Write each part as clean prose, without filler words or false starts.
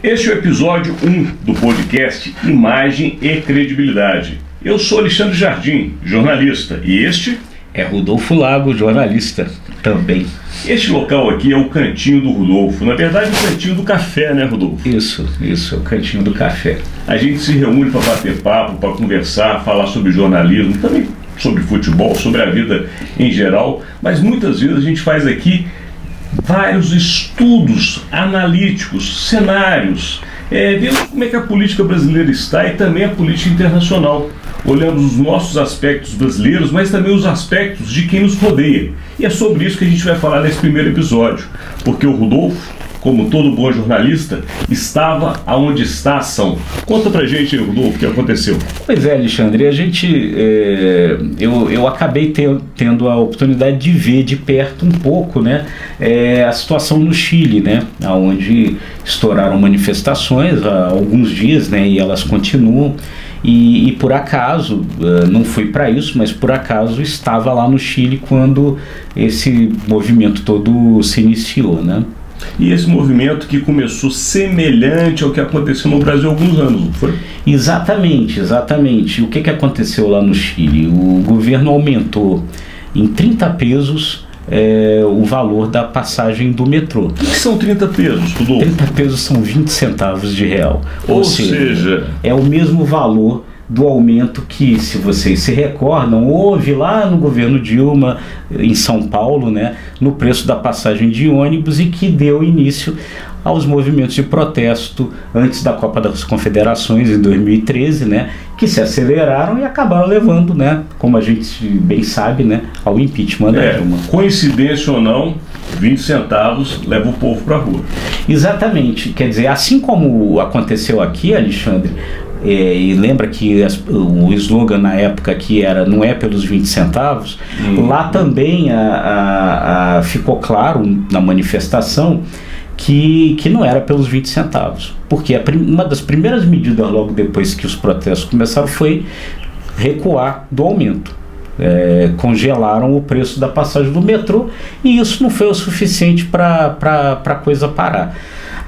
Este é o episódio 1 do podcast Imagem e Credibilidade. Eu sou Alexandre Jardim, jornalista, e este é Rodolfo Lago, jornalista também. Este local aqui é o Cantinho do Rodolfo, na verdade o Cantinho do Café, né, Rodolfo? Isso, é o Cantinho do Café. A gente se reúne para bater papo, para conversar, falar sobre jornalismo, também sobre futebol, sobre a vida em geral, mas muitas vezes a gente faz aqui vários estudos analíticos, cenários, vendo como é que a política brasileira está e também a política internacional. Olhamos os nossos aspectos brasileiros, mas também os aspectos de quem nos rodeia. E é sobre isso que a gente vai falar nesse primeiro episódio, porque o Rodolfo, como todo bom jornalista, estava aonde está a ação. Conta pra gente, Rodolfo, o que aconteceu. Pois é, Alexandre, eu acabei tendo a oportunidade de ver de perto um pouco, né, a situação no Chile, né, onde estouraram manifestações há alguns dias, né, e elas continuam. E por acaso, não fui para isso, mas por acaso estava lá no Chile quando esse movimento todo se iniciou, né? E esse movimento que começou semelhante ao que aconteceu no Brasil há alguns anos, não foi? Exatamente. O que aconteceu lá no Chile? O governo aumentou em 30 pesos o valor da passagem do metrô. O que são 30 pesos, Rodolfo? 30 pesos são 20 centavos de real. Ou seja, é o mesmo valor do aumento que, se vocês se recordam, houve lá no governo Dilma, em São Paulo, né, no preço da passagem de ônibus, e que deu início aos movimentos de protesto antes da Copa das Confederações, em 2013, né, que se aceleraram e acabaram levando, né, como a gente bem sabe, né, ao impeachment da Dilma. Coincidência ou não, 20 centavos leva o povo para a rua. Exatamente, quer dizer, assim como aconteceu aqui, Alexandre, e lembra que o slogan na época aqui era "não é pelos 20 centavos", lá também ficou claro na manifestação que não era pelos 20 centavos, porque uma das primeiras medidas logo depois que os protestos começaram foi recuar do aumento. Congelaram o preço da passagem do metrô, e isso não foi o suficiente para a coisa parar.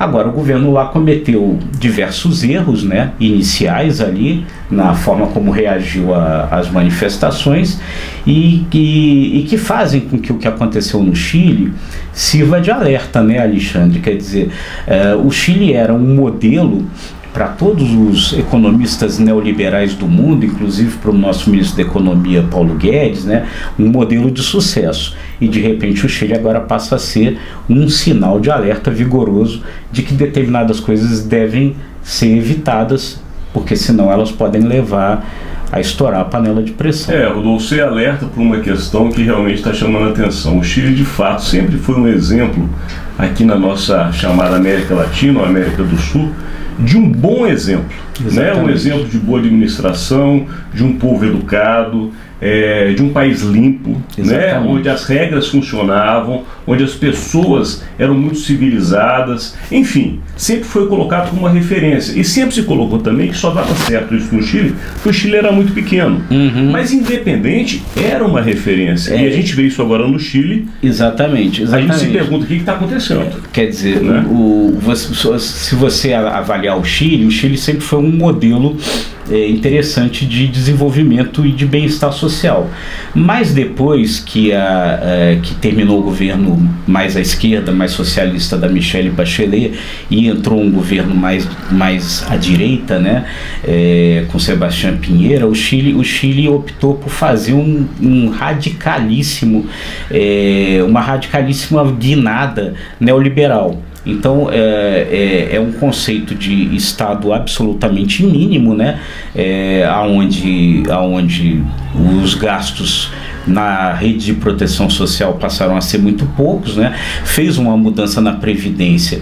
Agora, o governo lá cometeu diversos erros, né, iniciais ali, na forma como reagiu às manifestações, e que fazem com que o que aconteceu no Chile sirva de alerta, né, Alexandre? Quer dizer, o Chile era um modelo para todos os economistas neoliberais do mundo, inclusive para o nosso ministro da Economia, Paulo Guedes, né, um modelo de sucesso. E de repente o Chile agora passa a ser um sinal de alerta vigoroso de que determinadas coisas devem ser evitadas, porque senão elas podem levar a estourar a panela de pressão. Rodolfo, você alerta por uma questão que realmente está chamando a atenção. O Chile, de fato, sempre foi um exemplo aqui na nossa chamada América Latina, ou América do Sul, de um bom exemplo, né? Um exemplo de boa administração, de um povo educado, de um país limpo, né? Onde as regras funcionavam, onde as pessoas eram muito civilizadas, enfim, sempre foi colocado como uma referência, e sempre se colocou também que só dava certo isso no Chile, porque o Chile era muito pequeno, mas independente era uma referência, e a gente vê isso agora no Chile. Exatamente. A gente se pergunta o que está acontecendo. Quer dizer, né? Se você avaliar o Chile sempre foi um modelo interessante de desenvolvimento e de bem-estar social. Mas depois que terminou o governo mais à esquerda, mais socialista da Michelle Bachelet, e entrou um governo mais à direita, né, com Sebastián Piñera, o Chile optou por fazer uma radicalíssima guinada neoliberal. Então é um conceito de Estado absolutamente mínimo, né? Aonde os gastos na rede de proteção social passaram a ser muito poucos, né? Fez uma mudança na Previdência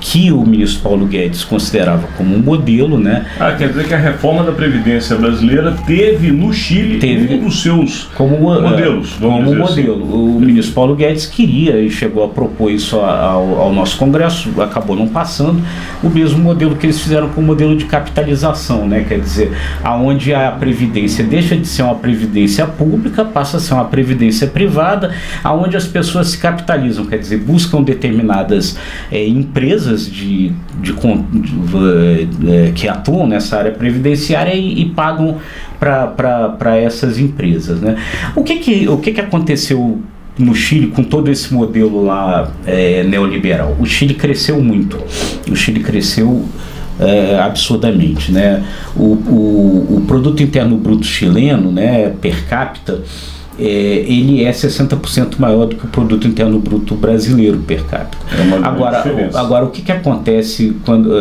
que o ministro Paulo Guedes considerava como um modelo, né? Quer dizer que a reforma da Previdência brasileira teve no Chile um dos seus modelos. O ministro Paulo Guedes queria e chegou a propor isso ao nosso Congresso, acabou não passando, o mesmo modelo que eles fizeram com o modelo de capitalização, né? Quer dizer, aonde a Previdência deixa de ser uma Previdência pública, passa a ser uma Previdência privada, aonde as pessoas se capitalizam, quer dizer, buscam determinadas empresas empresas que atuam nessa área previdenciária e pagam para essas empresas, né? O que aconteceu no Chile com todo esse modelo lá neoliberal? O Chile cresceu muito, o Chile cresceu absurdamente, né? O produto interno bruto chileno, né, per capita, ele é 60% maior do que o produto interno bruto brasileiro per capita. Agora o que acontece quando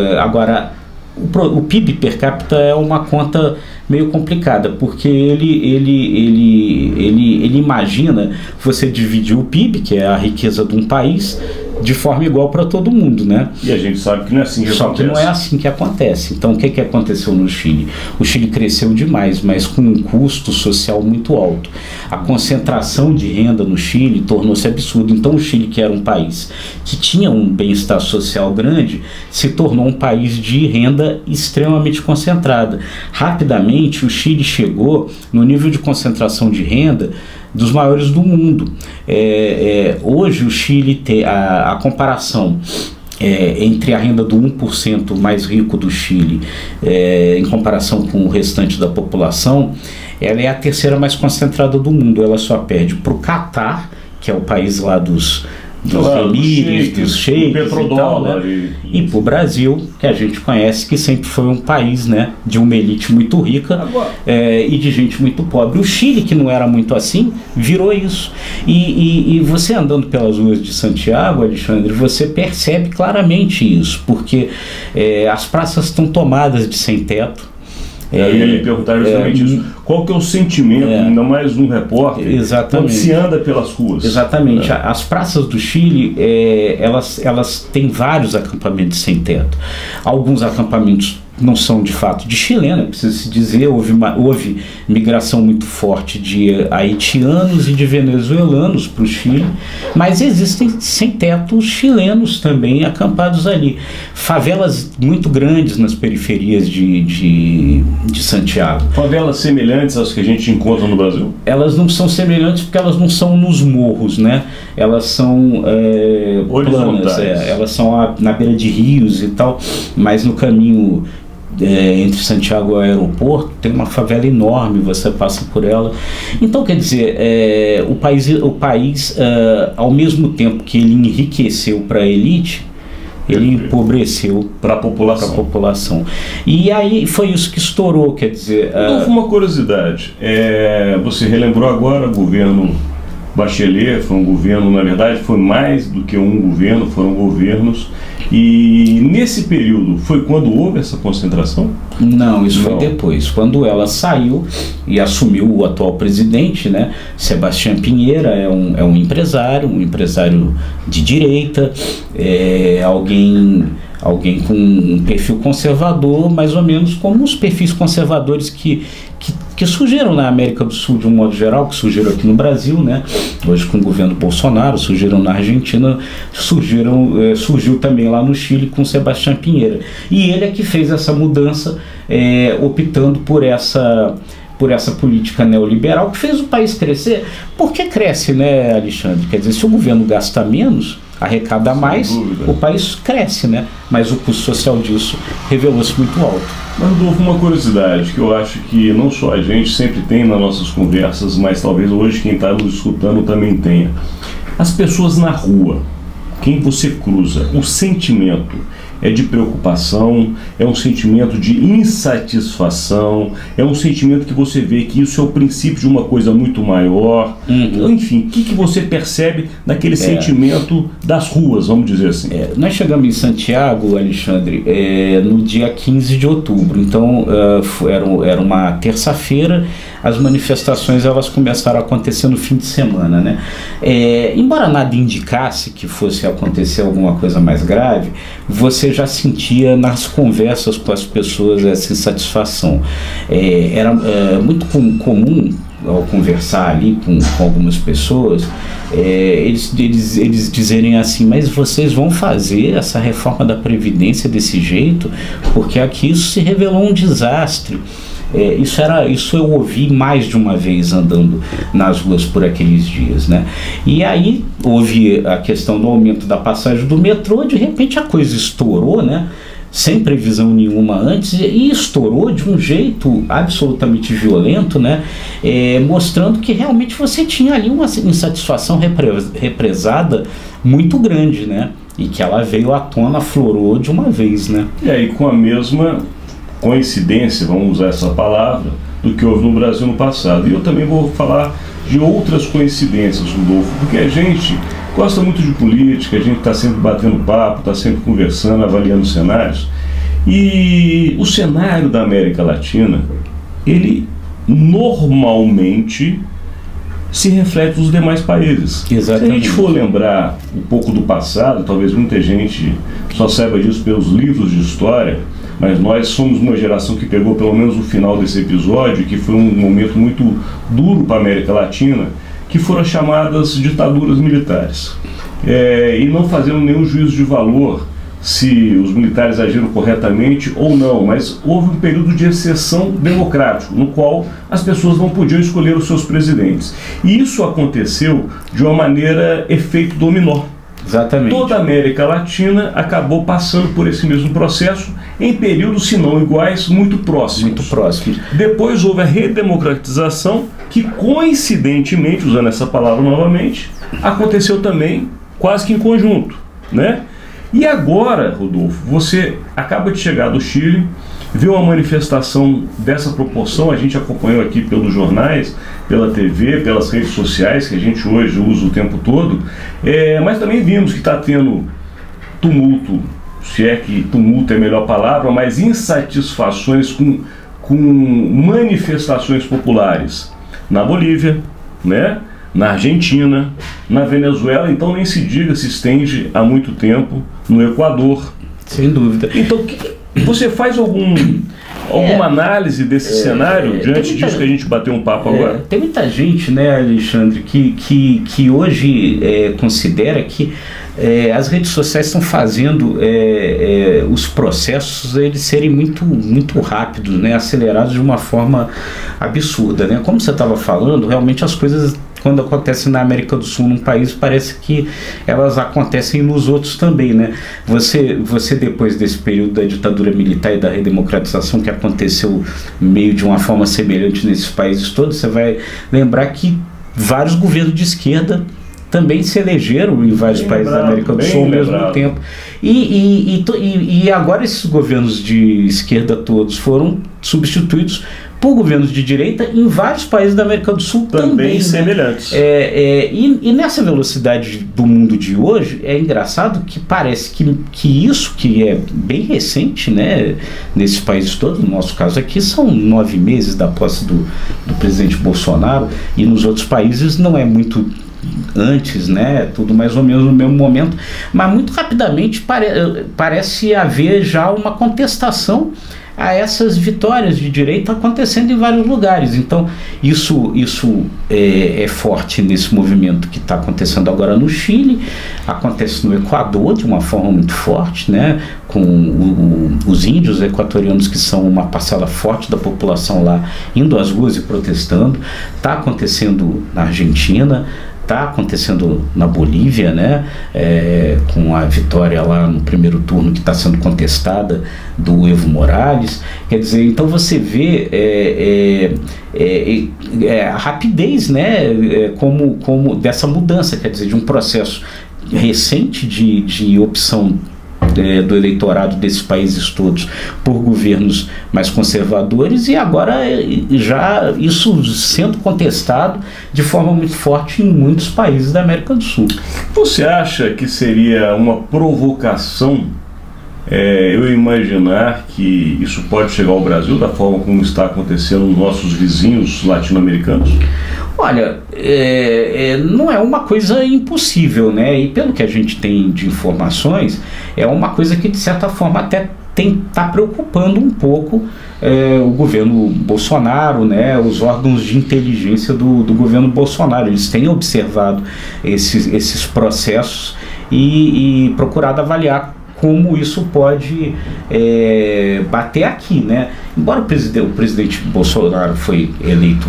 o PIB per capita é uma conta meio complicada, porque ele imagina você dividir o PIB, que é a riqueza de um país, de forma igual para todo mundo, né? E a gente sabe que não é assim que acontece. Só que não é assim que acontece. Então, o que aconteceu no Chile? O Chile cresceu demais, mas com um custo social muito alto. A concentração de renda no Chile tornou-se absurda. Então, o Chile, que era um país que tinha um bem-estar social grande, se tornou um país de renda extremamente concentrada. Rapidamente, o Chile chegou no nível de concentração de renda dos maiores do mundo. Hoje o Chile tem a comparação entre a renda do 1% mais rico do Chile em comparação com o restante da população, ela é a terceira mais concentrada do mundo. Ela só perde para o Catar, que é o país lá dos emírios, dos sheiks e tal, né? E para o Brasil, que a gente conhece, que sempre foi um país, né, de uma elite muito rica e de gente muito pobre. O Chile, que não era muito assim, virou isso. E você andando pelas ruas de Santiago, Alexandre, você percebe claramente isso, porque as praças estão tomadas de sem-teto. Eu ia lhe perguntar justamente isso. Qual que é o sentimento, ainda mais um repórter, quando se anda pelas ruas? Exatamente. As praças do Chile, elas têm vários acampamentos sem teto. Alguns acampamentos não são de fato de chileno, precisa se dizer, houve migração muito forte de haitianos e de venezuelanos para o Chile, mas existem sem-teto chilenos também acampados ali. Favelas muito grandes nas periferias de Santiago. Favelas semelhantes às que a gente encontra no Brasil? Elas não são semelhantes porque elas não são nos morros, né? Elas são planas, elas são na beira de rios e tal, mas no caminho entre Santiago e o aeroporto tem uma favela enorme, você passa por ela. Então, quer dizer, o país ao mesmo tempo que ele enriqueceu para a elite, ele empobreceu para a população. E aí foi isso que estourou, quer dizer... Houve uma curiosidade, você relembrou agora o governo Bachelet, foi um governo, na verdade foi mais do que um governo, foram governos, e nesse período foi quando houve essa concentração? Não, isso foi depois, quando ela saiu e assumiu o atual presidente, né? Sebastián Piñera é um empresário de direita, alguém com um perfil conservador, mais ou menos como os perfis conservadores que surgiram na América do Sul de um modo geral, que surgiram aqui no Brasil, né? Hoje com o governo Bolsonaro, surgiram na Argentina, surgiu também lá no Chile com Sebastián Piñera. E ele é que fez essa mudança, optando por essa política neoliberal que fez o país crescer. Por que cresce, né, Alexandre? Quer dizer, se o governo gasta menos, arrecada mais, o país cresce, né? Mas o custo social disso revelou-se muito alto. Mas, Rodolfo, uma curiosidade que eu acho que não só a gente sempre tem nas nossas conversas, mas talvez hoje quem está nos escutando também tenha. As pessoas na rua, quem você cruza, o sentimento é de preocupação, é um sentimento de insatisfação, é um sentimento que você vê que isso é o princípio de uma coisa muito maior. Enfim, o que você percebe daquele sentimento das ruas, vamos dizer assim? Nós chegamos em Santiago, Alexandre, no dia 15 de outubro, então era uma terça-feira. As manifestações elas começaram a acontecer no fim de semana, né? Embora nada indicasse que fosse acontecer alguma coisa mais grave, você já sentia nas conversas com as pessoas essa insatisfação. Era muito comum, ao conversar ali com algumas pessoas, eles dizerem assim: mas vocês vão fazer essa reforma da Previdência desse jeito? Porque aqui isso se revelou um desastre. Isso eu ouvi mais de uma vez andando nas ruas por aqueles dias, né? E aí houve a questão do aumento da passagem do metrô, de repente a coisa estourou, né? Sem previsão nenhuma antes, e estourou de um jeito absolutamente violento, né? Mostrando que realmente você tinha ali uma insatisfação represada muito grande, né? E que ela veio à tona, aflorou de uma vez, né? E aí, com a mesma coincidência, vamos usar essa palavra, do que houve no Brasil no passado. E eu também vou falar de outras coincidências, Rodolfo, porque a gente gosta muito de política, a gente está sempre batendo papo, está sempre conversando, avaliando cenários. E o cenário da América Latina, ele normalmente se reflete nos demais países. Exatamente. Se a gente for lembrar um pouco do passado, talvez muita gente só saiba disso pelos livros de história, mas nós somos uma geração que pegou pelo menos o final desse episódio, que foi um momento muito duro para a América Latina, que foram chamadas ditaduras militares. E não fazendo nenhum juízo de valor se os militares agiram corretamente ou não, mas houve um período de exceção democrático, no qual as pessoas não podiam escolher os seus presidentes. E isso aconteceu de uma maneira efeito dominó. Exatamente. Toda a América Latina acabou passando por esse mesmo processo em períodos, se não iguais, muito próximos. Muito próximos. Depois houve a redemocratização, que coincidentemente, usando essa palavra novamente, aconteceu também quase que em conjunto, né? E agora, Rodolfo, você acaba de chegar do Chile, vê uma manifestação dessa proporção, a gente acompanhou aqui pelos jornais, pela TV, pelas redes sociais, que a gente hoje usa o tempo todo, mas também vimos que está tendo tumulto, se é que tumulto é a melhor palavra, mas insatisfações com manifestações populares na Bolívia, né? Na Argentina, na Venezuela, então nem se diga, se estende há muito tempo, no Equador. Sem dúvida. Então, você faz alguma análise desse cenário diante disso que a gente bateu um papo agora? Tem muita gente, né, Alexandre, que hoje considera que as redes sociais estão fazendo os processos eles serem muito rápidos, né, acelerados de uma forma absurda, né? Como você estava falando, realmente as coisas, quando acontecem na América do Sul, num país, parece que elas acontecem nos outros também, né? Você depois desse período da ditadura militar e da redemocratização que aconteceu meio de uma forma semelhante nesses países todos, você vai lembrar que vários governos de esquerda também se elegeram em vários países da América do Sul ao mesmo tempo. E agora esses governos de esquerda todos foram substituídos por governos de direita em vários países da América do Sul também semelhantes. E nessa velocidade do mundo de hoje, é engraçado que parece que isso, que é bem recente, né, nesses países todos, no nosso caso aqui, são 9 meses da posse do presidente Bolsonaro, e nos outros países não é muito antes, né, tudo mais ou menos no mesmo momento, mas muito rapidamente parece haver já uma contestação a essas vitórias de direita acontecendo em vários lugares. Então isso é forte nesse movimento que está acontecendo agora no Chile, acontece no Equador de uma forma muito forte, né, com os índios equatorianos, que são uma parcela forte da população lá, indo às ruas e protestando. Está acontecendo na Argentina, está acontecendo na Bolívia, né, com a vitória lá no primeiro turno que está sendo contestada do Evo Morales. Quer dizer, então você vê a rapidez, né, como dessa mudança, quer dizer, de um processo recente de opção do eleitorado desses países todos por governos mais conservadores, e agora já isso sendo contestado de forma muito forte em muitos países da América do Sul. Você acha que seria uma provocação eu imaginar que isso pode chegar ao Brasil da forma como está acontecendo nos nossos vizinhos latino-americanos? Olha, não é uma coisa impossível, né? E pelo que a gente tem de informações, é uma coisa que de certa forma até está preocupando um pouco o governo Bolsonaro, né? Os órgãos de inteligência do governo Bolsonaro. Eles têm observado esses processos e procurado avaliar como isso pode bater aqui, né? Embora o presidente Bolsonaro foi eleito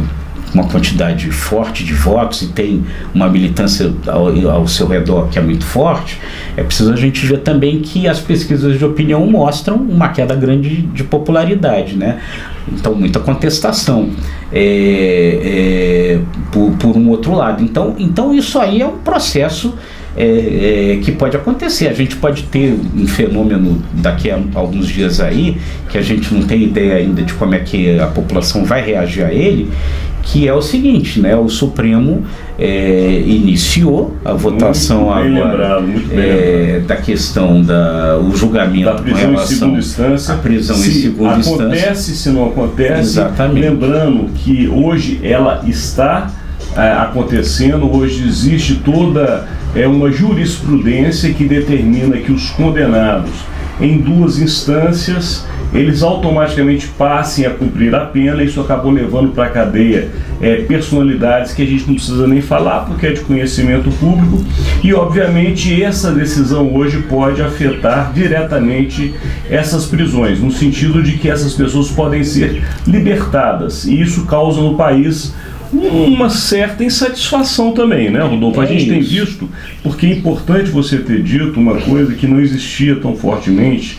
uma quantidade forte de votos e tem uma militância ao seu redor que é muito forte, é preciso a gente ver também que as pesquisas de opinião mostram uma queda grande de popularidade, né? Então, muita contestação por um outro lado. Então isso aí é um processo que pode acontecer. A gente pode ter um fenômeno daqui a alguns dias aí, que a gente não tem ideia ainda de como é que a população vai reagir a ele, que é o seguinte, né? O Supremo iniciou a votação agora da questão do julgamento da prisão em segunda instância. A prisão em segunda instância. Acontece, se não acontece. Exatamente. Lembrando que hoje ela está acontecendo, hoje existe toda uma jurisprudência que determina que os condenados em duas instâncias eles automaticamente passem a cumprir a pena. Isso acabou levando para a cadeia personalidades que a gente não precisa nem falar, porque é de conhecimento público, e obviamente essa decisão hoje pode afetar diretamente essas prisões, no sentido de que essas pessoas podem ser libertadas, e isso causa no país uma certa insatisfação também, né, Rodolfo? A gente tem visto, porque é importante você ter dito uma coisa que não existia tão fortemente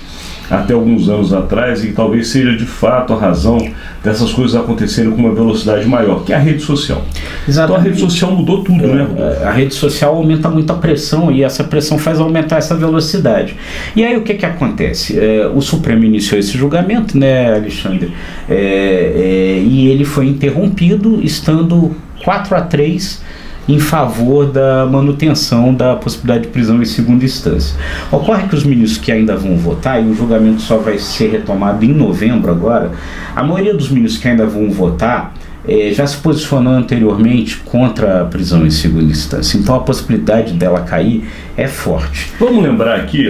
até alguns anos atrás, e que talvez seja de fato a razão dessas coisas acontecerem com uma velocidade maior, que é a rede social. Exatamente. Então a rede social mudou tudo, né, Rodolfo? A rede social aumenta muito a pressão, e essa pressão faz aumentar essa velocidade. E aí o que acontece? O Supremo iniciou esse julgamento, né, Alexandre? E ele foi interrompido, estando 4-3 em favor da manutenção da possibilidade de prisão em segunda instância. Ocorre que os ministros que ainda vão votar, e o julgamento só vai ser retomado em novembro agora, a maioria dos ministros que ainda vão votar já se posicionou anteriormente contra a prisão em segunda instância. Então a possibilidade dela cair é forte. Vamos lembrar aqui,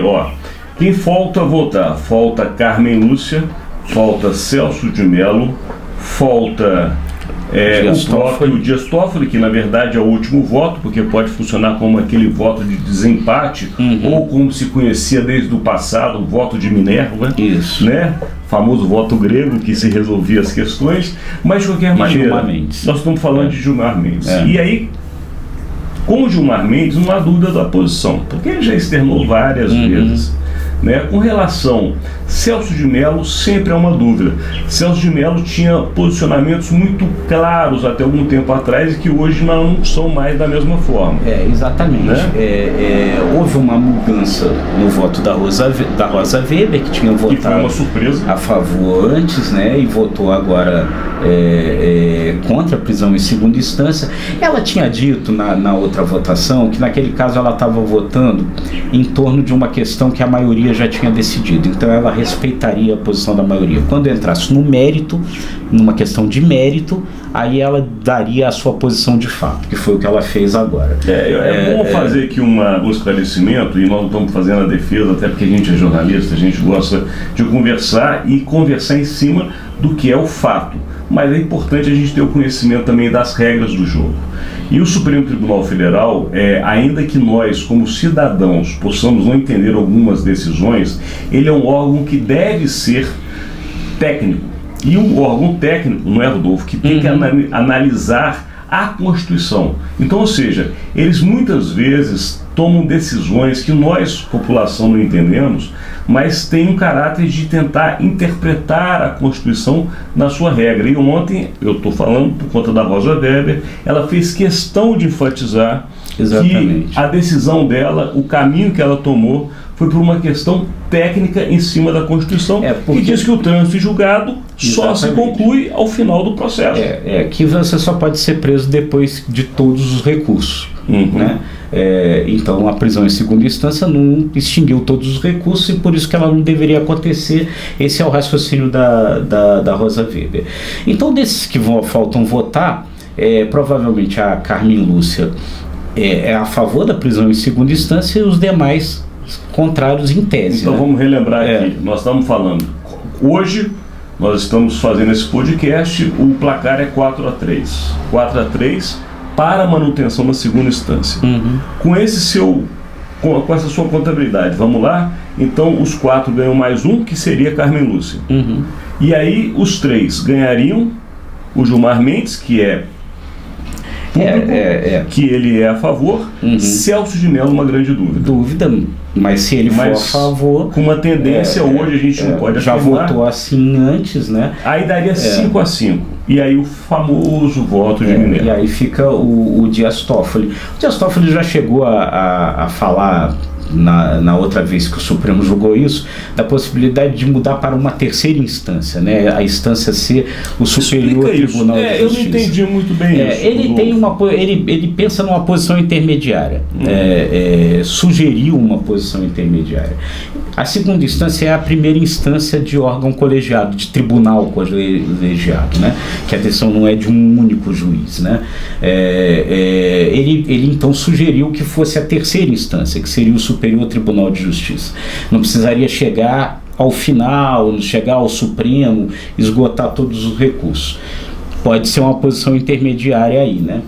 quem falta votar? Falta Carmen Lúcia, falta Celso de Mello, falta o próprio Dias Toffoli, que na verdade é o último voto, porque pode funcionar como aquele voto de desempate, ou como se conhecia desde o passado, o voto de Minerva. Isso. Né? Famoso voto grego, que se resolvia as questões, mas de qualquer maneira, nós estamos falando de Gilmar Mendes. E aí, com o Gilmar Mendes, não há dúvida da posição, porque ele já externou várias vezes. Né? Com relação Celso de Mello, sempre é uma dúvida. Celso de Mello tinha posicionamentos muito claros até algum tempo atrás, e que hoje não são mais da mesma forma. Exatamente. Né? Houve uma mudança no voto da Rosa Weber, que tinha votado, que foi uma surpresa, a favor antes, né? E votou agora contra a prisão em segunda instância. Ela tinha dito na outra votação que naquele caso ela estava votando em torno de uma questão que a maioria já tinha decidido, então ela respeitaria a posição da maioria. Quando entrasse no mérito, numa questão de mérito, aí ela daria a sua posição de fato, que foi o que ela fez agora. É bom fazer aqui um esclarecimento, e nós não estamos fazendo a defesa, até porque a gente é jornalista, a gente gosta de conversar em cima do que é o fato, mas é importante a gente ter o conhecimento também das regras do jogo. E o Supremo Tribunal Federal, ainda que nós, como cidadãos, possamos não entender algumas decisões, ele é um órgão que deve ser técnico. E um órgão técnico, não é, Rodolfo, que tem que analisar a Constituição. Então, ou seja, eles muitas vezes tomam decisões que nós, população, não entendemos, mas tem um caráter de tentar interpretar a Constituição na sua regra. E ontem, eu estou falando por conta da Rosa Weber, ela fez questão de enfatizar que a decisão dela, o caminho que ela tomou, foi por uma questão técnica em cima da Constituição, que diz que o trânsito julgado só se conclui ao final do processo. Que você só pode ser preso depois de todos os recursos. Né? Então a prisão em segunda instância não extinguiu todos os recursos, e por isso que ela não deveria acontecer. Esse é o raciocínio da Rosa Weber. Então, desses que faltam votar, provavelmente a Carmen Lúcia é a favor da prisão em segunda instância, e os demais contrários em tese. Então vamos relembrar aqui, nós estamos falando, hoje nós estamos fazendo esse podcast, o placar é 4-3 para a manutenção na segunda instância. Com essa sua contabilidade, vamos lá, Então os 4 ganham mais um, que seria Carmen Lúcia. E aí os 3 ganhariam o Gilmar Mendes, que é público, que ele é a favor, Celso de Mello, uma grande dúvida. Mas se ele for a favor... Com uma tendência, hoje a gente não pode já afirmar. votou assim antes, né? Aí daria 5-5. E aí o famoso voto de Minerva. E aí fica o Dias Toffoli. O Dias Toffoli já chegou a falar... Na outra vez que o Supremo julgou isso, da possibilidade de mudar para uma terceira instância, né? A instância ser o Superior Tribunal de Justiça. Eu não entendi muito bem isso. Ele pensa numa posição intermediária, sugeriu uma posição intermediária. A segunda instância é a primeira instância de órgão colegiado, de tribunal colegiado, né? Que a decisão não é de um único juiz, né? Ele então sugeriu que fosse a terceira instância, que seria o Superior Tribunal de Justiça. Não precisaria chegar ao final, chegar ao Supremo, esgotar todos os recursos. Pode ser uma posição intermediária aí, né?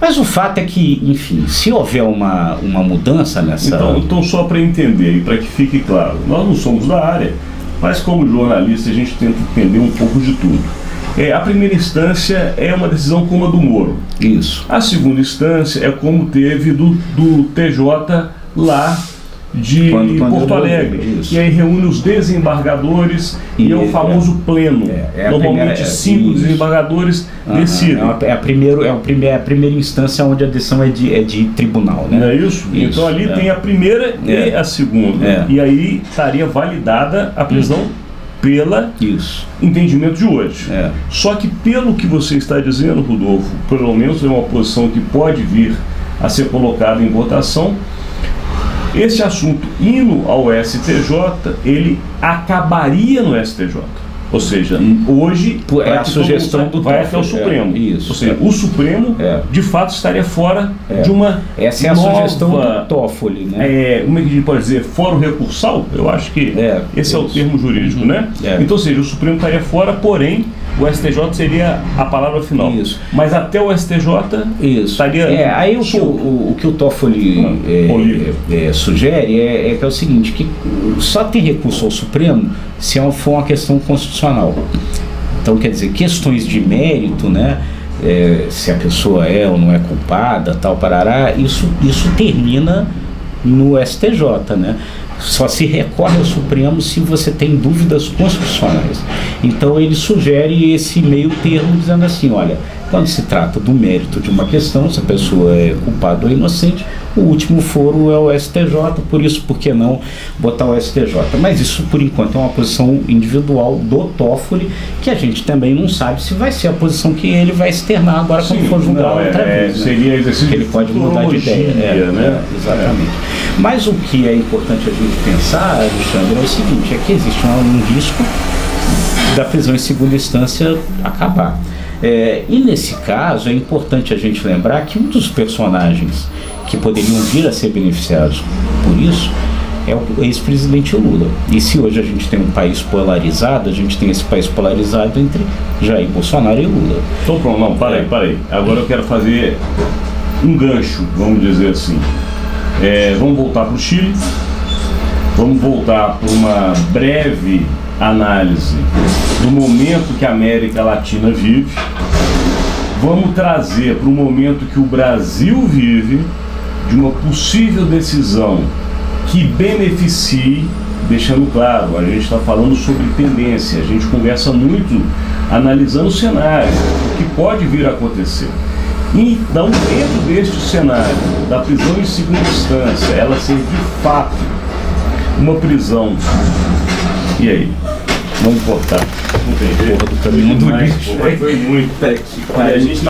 Mas o fato é que, enfim, se houver uma mudança nessa... Então só para entender e para que fique claro, nós não somos da área, mas como jornalista a gente tenta entender um pouco de tudo. A primeira instância é uma decisão como a do Moro. Isso. A segunda instância é como teve do TJ lá de Porto Alegre, e aí reúne os desembargadores e é o famoso pleno. Normalmente 5 desembargadores decidem. É a primeira instância onde a decisão é de tribunal, né? Não é isso? Então ali tem a primeira e a segunda. E aí estaria validada a prisão pela entendimento de hoje. Só que pelo que você está dizendo, Rodolfo, pelo menos é uma posição que pode vir a ser colocada em votação. Esse assunto indo ao STJ, ele acabaria no STJ. Ou seja, hoje a sugestão vai até o Supremo. Isso. Ou seja, o Supremo de fato estaria fora de uma Essa é a sugestão do Toffoli, né? Como é que a gente pode dizer? Fórum recursal? Eu acho que esse é o termo jurídico, né? Então, ou seja, o Supremo estaria fora, porém o STJ seria a palavra final. Isso. Mas até o STJ estaria... Aí o que o Toffoli sugere é que é o seguinte, que só tem recurso ao Supremo se for uma questão constitucional. Então, quer dizer, questões de mérito, né? Se a pessoa é ou não é culpada, tal, parará, isso termina no STJ, né? Só se recorre ao Supremo se você tem dúvidas constitucionais. Então ele sugere esse meio termo, dizendo assim, olha, quando se trata do mérito de uma questão, se a pessoa é culpada ou inocente, o último foro é o STJ, por isso, por que não botar o STJ? Mas isso, por enquanto, é uma posição individual do Toffoli, que a gente também não sabe se vai ser a posição que ele vai externar agora quando for julgar outra vez. Seria exercício que ele pode mudar de ideia. Exatamente. Mas o que é importante a gente pensar, Alexandre, é o seguinte, é que existe um risco da prisão em segunda instância acabar. E nesse caso é importante a gente lembrar que um dos personagens que poderiam vir a ser beneficiados por isso é o ex-presidente Lula. E se hoje a gente tem um país polarizado, a gente tem esse país polarizado entre Jair Bolsonaro e Lula. Então pronto, não, para aí. Agora eu quero fazer um gancho, vamos dizer assim. Vamos voltar para o Chile, vamos voltar para uma breve análise do momento que a América Latina vive, vamos trazer para o momento que o Brasil vive, de uma possível decisão que beneficie, deixando claro, a gente está falando sobre tendência, a gente conversa muito analisando o cenário, o que pode vir a acontecer. Então, dentro deste cenário da prisão em segunda instância, ela ser de fato uma prisão, e aí? Vamos cortar. Não tem jeito. Porra do caminhão do lixo. Foi muito. Peraí,